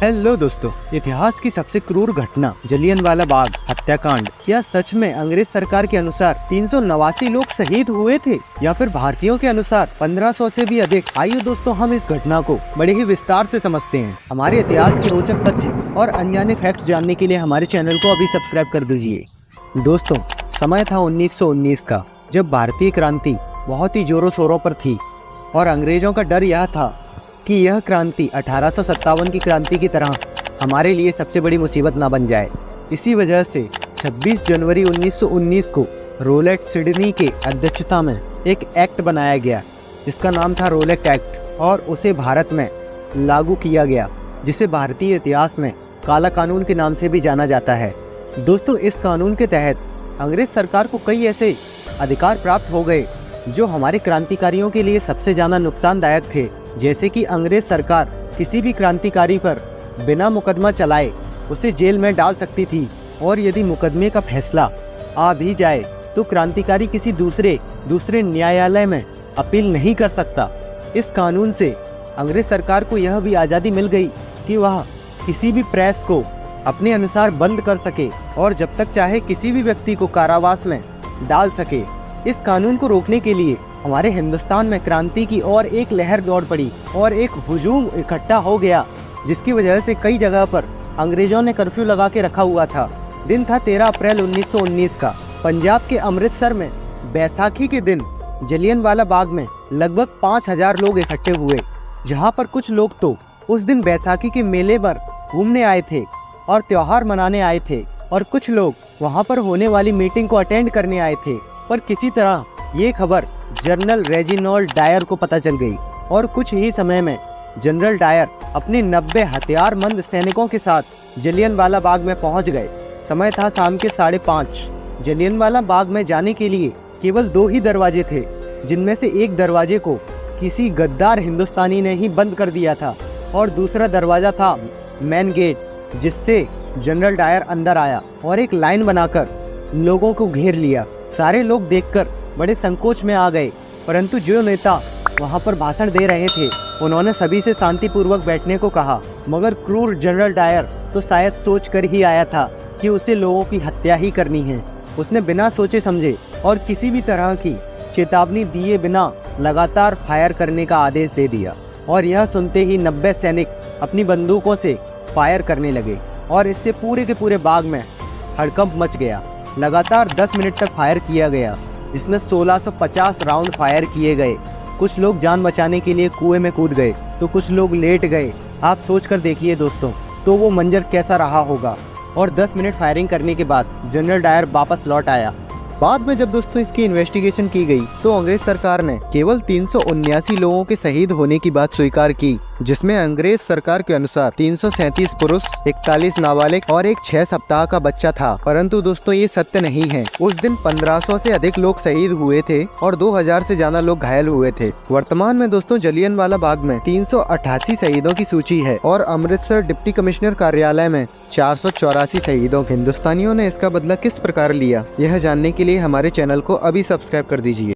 Hello दोस्तों, इतिहास की सबसे क्रूर घटना जलियनवाला बाग हत्याकांड, क्या सच में अंग्रेज सरकार के अनुसार 389 लोग शहीद हुए थे या फिर भारतीयों के अनुसार 1500 से भी अधिक? आइए दोस्तों, हम इस घटना को बड़े ही विस्तार से समझते हैं। हमारे इतिहास के रोचक तथ्य और अनजाने फैक्ट्स जानने के लिए हमारे चैनल को अभी सब्सक्राइब कर दीजिए। दोस्तों, समय था 1919 का, जब भारतीय क्रांति बहुत ही जोरों शोरों पर थी और अंग्रेजों का डर यह था कि यह क्रांति 1857 की क्रांति की तरह हमारे लिए सबसे बड़ी मुसीबत ना बन जाए। इसी वजह से 26 जनवरी 1919 को रोलेट सिडनी के अध्यक्षता में एक एक्ट बनाया गया, जिसका नाम था रोलेट एक्ट, और उसे भारत में लागू किया गया, जिसे भारतीय इतिहास में काला कानून के नाम से भी जाना जाता है। दोस्तों, इस कानून के तहत अंग्रेज सरकार को कई ऐसे अधिकार प्राप्त हो गए जो हमारे क्रांतिकारियों के लिए सबसे ज़्यादा नुकसानदायक थे। जैसे कि अंग्रेज सरकार किसी भी क्रांतिकारी पर बिना मुकदमा चलाए उसे जेल में डाल सकती थी, और यदि मुकदमे का फैसला आ भी जाए तो क्रांतिकारी किसी दूसरे न्यायालय में अपील नहीं कर सकता। इस कानून से अंग्रेज सरकार को यह भी आज़ादी मिल गई कि वह किसी भी प्रेस को अपने अनुसार बंद कर सके और जब तक चाहे किसी भी व्यक्ति को कारावास में डाल सके। इस कानून को रोकने के लिए हमारे हिंदुस्तान में क्रांति की और एक लहर दौड़ पड़ी और एक हुजूम इकट्ठा हो गया, जिसकी वजह से कई जगह पर अंग्रेजों ने कर्फ्यू लगा के रखा हुआ था। दिन था 13 अप्रैल 1919 का। पंजाब के अमृतसर में बैसाखी के दिन जलियनवाला बाग में लगभग 5000 लोग इकट्ठे हुए, जहां पर कुछ लोग तो उस दिन बैसाखी के मेले पर घूमने आए थे और त्योहार मनाने आए थे, और कुछ लोग वहां पर होने वाली मीटिंग को अटेंड करने आए थे। पर किसी तरह ये खबर जनरल रेजिनॉल्ड डायर को पता चल गई, और कुछ ही समय में जनरल डायर अपने 90 हथियारबंद सैनिकों के साथ जलियनवाला बाग में पहुंच गए। समय था शाम के 5:30। जलियनवाला बाग में जाने के लिए केवल 2 ही दरवाजे थे, जिनमें से एक दरवाजे को किसी गद्दार हिंदुस्तानी ने ही बंद कर दिया था, और दूसरा दरवाजा था मेन गेट, जिससे जनरल डायर अंदर आया और एक लाइन बनाकर लोगों को घेर लिया। सारे लोग देखकर बड़े संकोच में आ गए, परंतु जो नेता वहां पर भाषण दे रहे थे उन्होंने सभी से शांतिपूर्वक बैठने को कहा। मगर क्रूर जनरल डायर तो शायद सोच कर ही आया था कि उसे लोगों की हत्या ही करनी है। उसने बिना सोचे समझे और किसी भी तरह की चेतावनी दिए बिना लगातार फायर करने का आदेश दे दिया, और यह सुनते ही 90 सैनिक अपनी बंदूकों से फायर करने लगे, और इससे पूरे के पूरे बाग में हड़कंप मच गया। लगातार 10 मिनट तक फायर किया गया, जिसमें 1650 राउंड फायर किए गए। कुछ लोग जान बचाने के लिए कुएं में कूद गए तो कुछ लोग लेट गए। आप सोच कर देखिए दोस्तों, तो वो मंजर कैसा रहा होगा। और 10 मिनट फायरिंग करने के बाद जनरल डायर वापस लौट आया। बाद में जब दोस्तों इसकी इन्वेस्टिगेशन की गई तो अंग्रेज सरकार ने केवल 379 लोगों के शहीद होने की बात स्वीकार की, जिसमें अंग्रेज सरकार के अनुसार 337 पुरुष, 41 नाबालिग और एक 6 सप्ताह का बच्चा था। परंतु दोस्तों, ये सत्य नहीं है। उस दिन 1500 से अधिक लोग शहीद हुए थे और 2000 से ज्यादा लोग घायल हुए थे। वर्तमान में दोस्तों जलियनवाला बाग में 388 शहीदों की सूची है और अमृतसर डिप्टी कमिश्नर कार्यालय में 484 शहीदों। हिंदुस्तानियों ने इसका बदला किस प्रकार लिया, यह जानने के लिए हमारे चैनल को अभी सब्सक्राइब कर दीजिए।